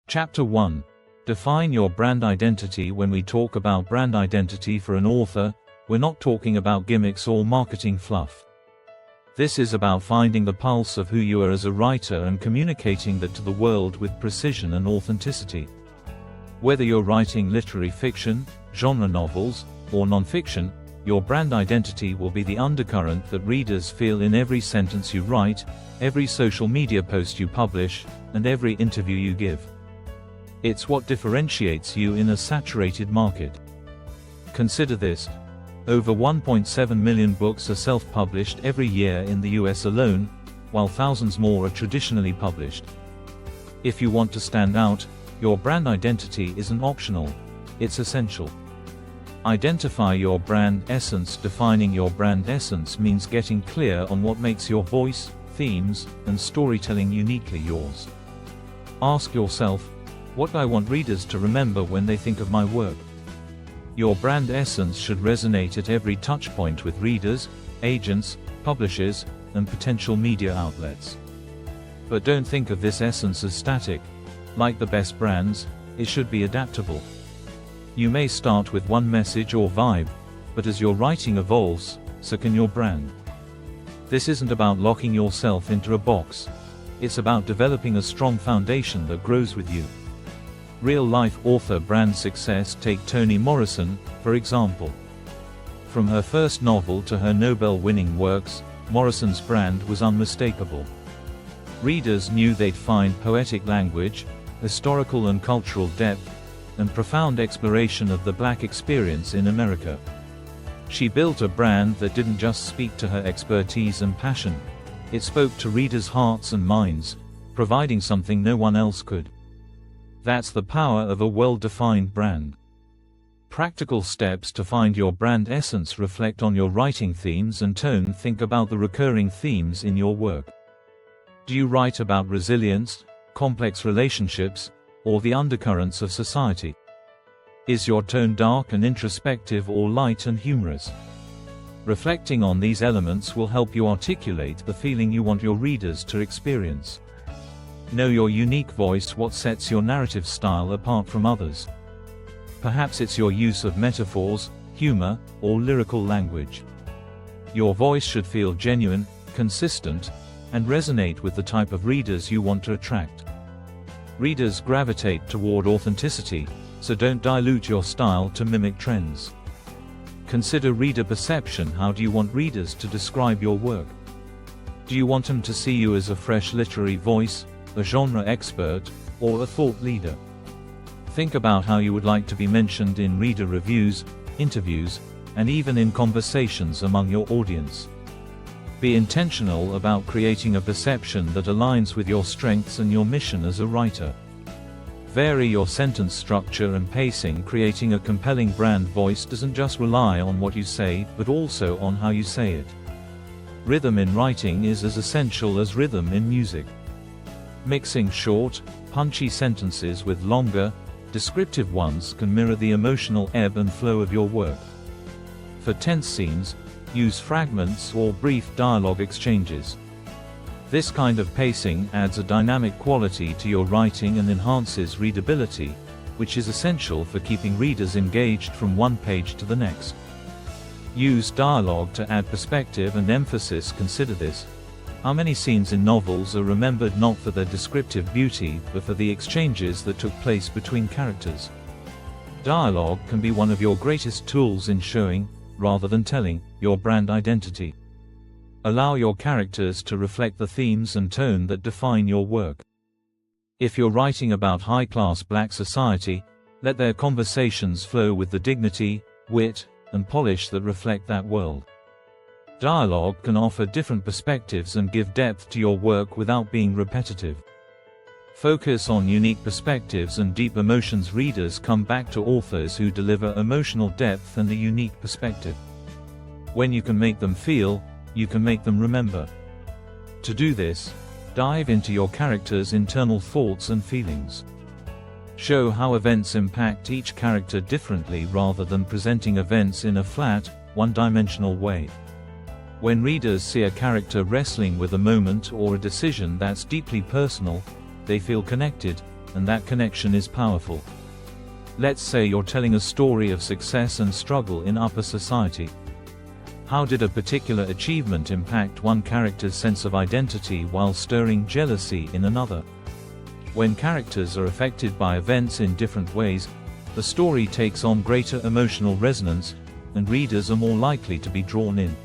Chapter 1. Define your brand identity. When we talk about brand identity for an author, we're not talking about gimmicks or marketing fluff. This is about finding the pulse of who you are as a writer and communicating that to the world with precision and authenticity. Whether you're writing literary fiction, genre novels, or non-fiction, your brand identity will be the undercurrent that readers feel in every sentence you write, every social media post you publish, and every interview you give. It's what differentiates you in a saturated market. Consider this. Over 1.7 million books are self-published every year in the US alone, while thousands more are traditionally published. If you want to stand out, your brand identity isn't optional, it's essential. Identify your brand essence. Defining your brand essence means getting clear on what makes your voice, themes, and storytelling uniquely yours. Ask yourself, what do I want readers to remember when they think of my work? Your brand essence should resonate at every touchpoint with readers, agents, publishers, and potential media outlets. But don't think of this essence as static. Like the best brands, it should be adaptable. You may start with one message or vibe, but as your writing evolves, so can your brand. This isn't about locking yourself into a box. It's about developing a strong foundation that grows with you. Real-life author brand success. Take Toni Morrison, for example. From her first novel to her Nobel-winning works, Morrison's brand was unmistakable. Readers knew they'd find poetic language, historical and cultural depth, and profound exploration of the Black experience in America. She built a brand that didn't just speak to her expertise and passion. It spoke to readers' hearts and minds, providing something no one else could. That's the power of a well-defined brand. Practical steps to find your brand essence. Reflect on your writing themes and tone. Think about the recurring themes in your work. Do you write about resilience, complex relationships, or the undercurrents of society? Is your tone dark and introspective or light and humorous? Reflecting on these elements will help you articulate the feeling you want your readers to experience. Know your unique voice. What sets your narrative style apart from others? Perhaps it's your use of metaphors, humor, or lyrical language. Your voice should feel genuine, consistent, and resonate with the type of readers you want to attract. Readers gravitate toward authenticity, so don't dilute your style to mimic trends. Consider reader perception. How do you want readers to describe your work? Do you want them to see you as a fresh literary voice, a genre expert, or a thought leader? Think about how you would like to be mentioned in reader reviews, interviews, and even in conversations among your audience. Be intentional about creating a perception that aligns with your strengths and your mission as a writer. Vary your sentence structure and pacing. Creating a compelling brand voice doesn't just rely on what you say, but also on how you say it. Rhythm in writing is as essential as rhythm in music. Mixing short, punchy sentences with longer, descriptive ones can mirror the emotional ebb and flow of your work. For tense scenes, use fragments or brief dialogue exchanges. This kind of pacing adds a dynamic quality to your writing and enhances readability, which is essential for keeping readers engaged from one page to the next. Use dialogue to add perspective and emphasis. Consider this. How many scenes in novels are remembered not for their descriptive beauty, but for the exchanges that took place between characters? Dialogue can be one of your greatest tools in showing, rather than telling, your brand identity. Allow your characters to reflect the themes and tone that define your work. If you're writing about high-class Black society, let their conversations flow with the dignity, wit, and polish that reflect that world. Dialogue can offer different perspectives and give depth to your work without being repetitive. Focus on unique perspectives and deep emotions. Readers come back to authors who deliver emotional depth and a unique perspective. When you can make them feel, you can make them remember. To do this, dive into your character's internal thoughts and feelings. Show how events impact each character differently rather than presenting events in a flat, one-dimensional way. When readers see a character wrestling with a moment or a decision that's deeply personal, they feel connected, and that connection is powerful. Let's say you're telling a story of success and struggle in upper society. How did a particular achievement impact one character's sense of identity while stirring jealousy in another? When characters are affected by events in different ways, the story takes on greater emotional resonance, and readers are more likely to be drawn in.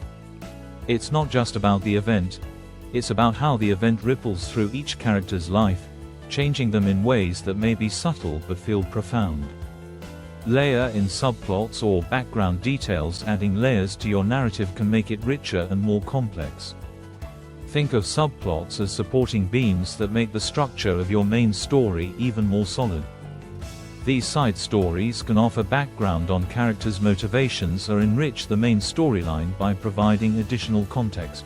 It's not just about the event, it's about how the event ripples through each character's life, changing them in ways that may be subtle but feel profound. Layer in subplots or background details. Adding layers to your narrative can make it richer and more complex. Think of subplots as supporting beams that make the structure of your main story even more solid. These side stories can offer background on characters' motivations or enrich the main storyline by providing additional context.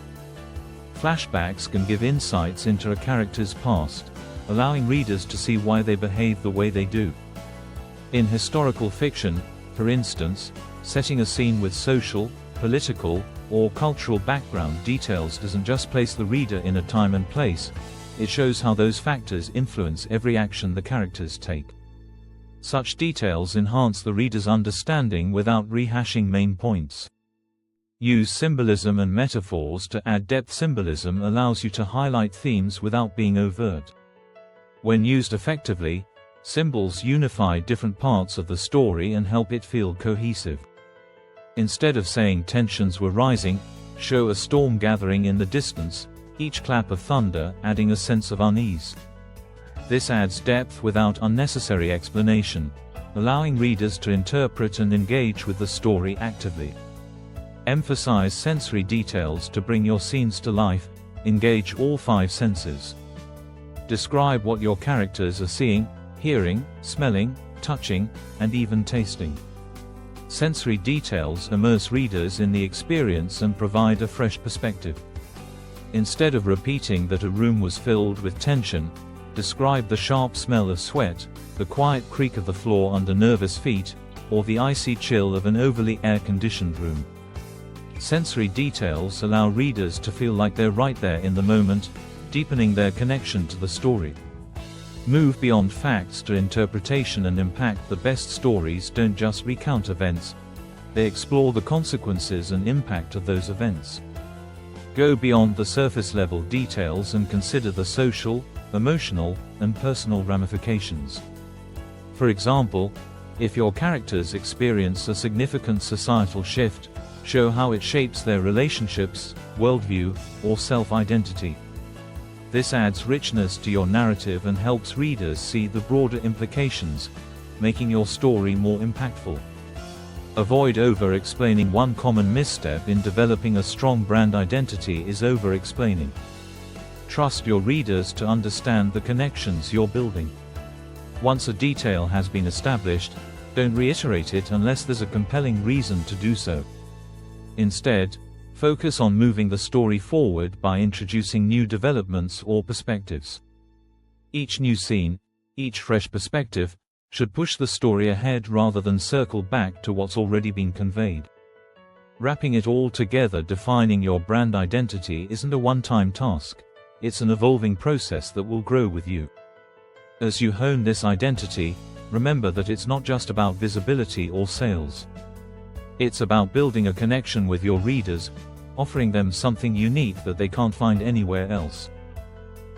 Flashbacks can give insights into a character's past, allowing readers to see why they behave the way they do. In historical fiction, for instance, setting a scene with social, political, or cultural background details doesn't just place the reader in a time and place, it shows how those factors influence every action the characters take. Such details enhance the reader's understanding without rehashing main points. Use symbolism and metaphors to add depth. Symbolism allows you to highlight themes without being overt. When used effectively, symbols unify different parts of the story and help it feel cohesive. Instead of saying tensions were rising, show a storm gathering in the distance, each clap of thunder adding a sense of unease. This adds depth without unnecessary explanation, allowing readers to interpret and engage with the story actively. Emphasize sensory details to bring your scenes to life, engage all 5 senses. Describe what your characters are seeing, hearing, smelling, touching, and even tasting. Sensory details immerse readers in the experience and provide a fresh perspective. Instead of repeating that a room was filled with tension, describe the sharp smell of sweat, the quiet creak of the floor under nervous feet, or the icy chill of an overly air-conditioned room. Sensory details allow readers to feel like they're right there in the moment, deepening their connection to the story. Move beyond facts to interpretation and impact. The best stories don't just recount events, they explore the consequences and impact of those events. Go beyond the surface-level details and consider the social, emotional, and personal ramifications. For example, if your characters experience a significant societal shift, show how it shapes their relationships, worldview, or self-identity. This adds richness to your narrative and helps readers see the broader implications, making your story more impactful. Avoid over-explaining. One common misstep in developing a strong brand identity is over-explaining. Trust your readers to understand the connections you're building. Once a detail has been established, don't reiterate it unless there's a compelling reason to do so. Instead, focus on moving the story forward by introducing new developments or perspectives. Each new scene, each fresh perspective, should push the story ahead rather than circle back to what's already been conveyed. Wrapping it all together. Defining your brand identity isn't a one-time task, it's an evolving process that will grow with you. As you hone this identity, remember that it's not just about visibility or sales. It's about building a connection with your readers, offering them something unique that they can't find anywhere else.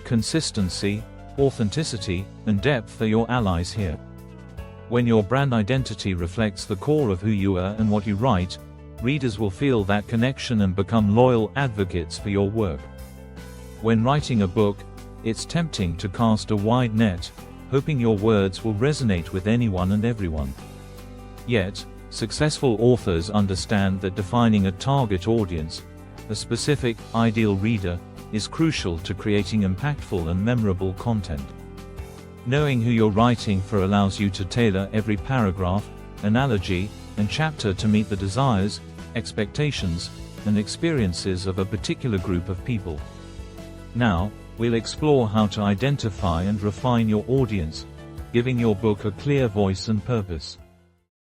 Consistency, authenticity, and depth are your allies here. When your brand identity reflects the core of who you are and what you write, readers will feel that connection and become loyal advocates for your work. When writing a book, it's tempting to cast a wide net, hoping your words will resonate with anyone and everyone. Yet, successful authors understand that defining a target audience, a specific, ideal reader, is crucial to creating impactful and memorable content. Knowing who you're writing for allows you to tailor every paragraph, analogy, and chapter to meet the desires, expectations, and experiences of a particular group of people. Now, we'll explore how to identify and refine your audience, giving your book a clear voice and purpose.